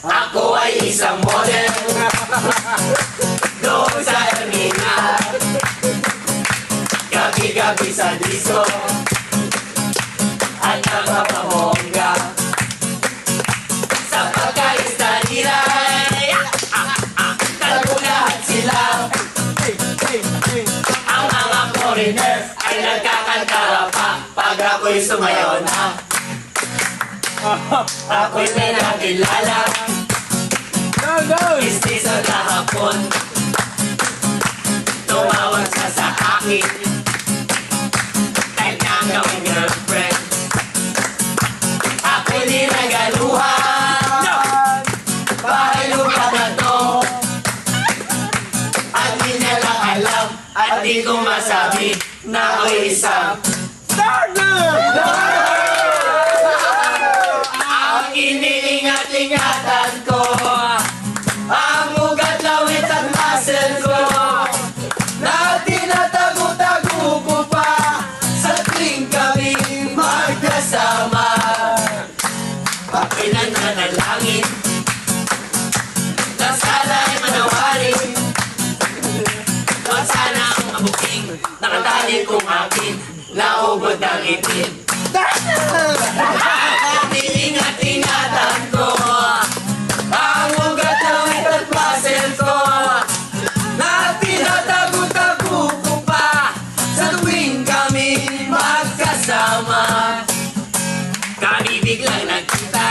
Ako ay isang model doon sa Ermina, gabi-gabi sa disco at nakapamongga sa pagkaista nila. Talulahan sila. Ang mga foreigner ay nagkakantara pa pag ako'y sumayaw na. Ako'y may nakilala, istiso na hapon. Tumawag siya sa akin, type na ang gawing girlfriend. Ako'y niragaluhan, bahay lupa na to, at di niya lang alam, at di ko masabi na ako'y isang ang iniingat-ingatan ko, ang ugat, lawit at muscle ko, na tinatago-tago ko pa sa tuwing kami magkasama. Ako'y nananalangin na sana ay manawarin, at sana ang mabuking nakatali kong akin naubod ng itin. Ingat-ingatan ko ang ugat, lawit at muscle ko, na tinatago-tago ko pa sa tuwing kami magkasama. Kami biglang nagkita,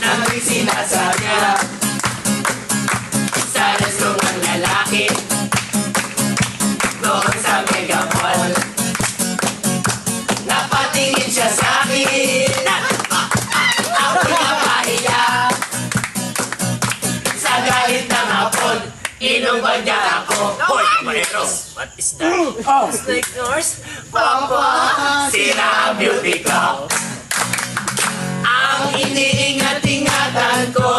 nang sinasadya sa restaurant ng lalaki doon sa Mega Mall. Napatingin siya sa akin, ako'y napahiya. Sa galit ng hapon, inubad niya ako. Hoy, Manero, what is that? It's like yours, Papa. Sira ang beauty ko. Ang iniingat-ingatan ko,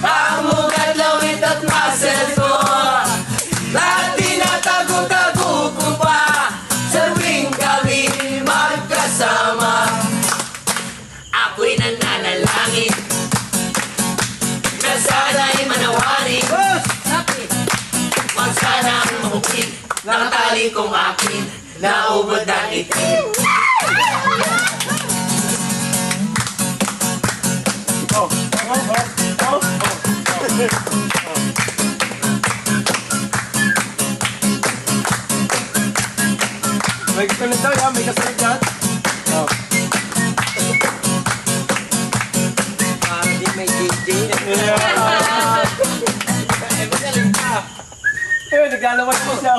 ang ugat, lawit at muscle ko, na tinatago-tago ko pa sa tuwing kami magkasama. Ako'y nananalangin na sana'y manawarin, wag sana ang mahukit nakatali kong akin naubod ng itim. May kasunod daw yan, may kasunod yan. Oh. Parang di may JJ. Eh, magaling ka. Eh, naglalaway ko siya.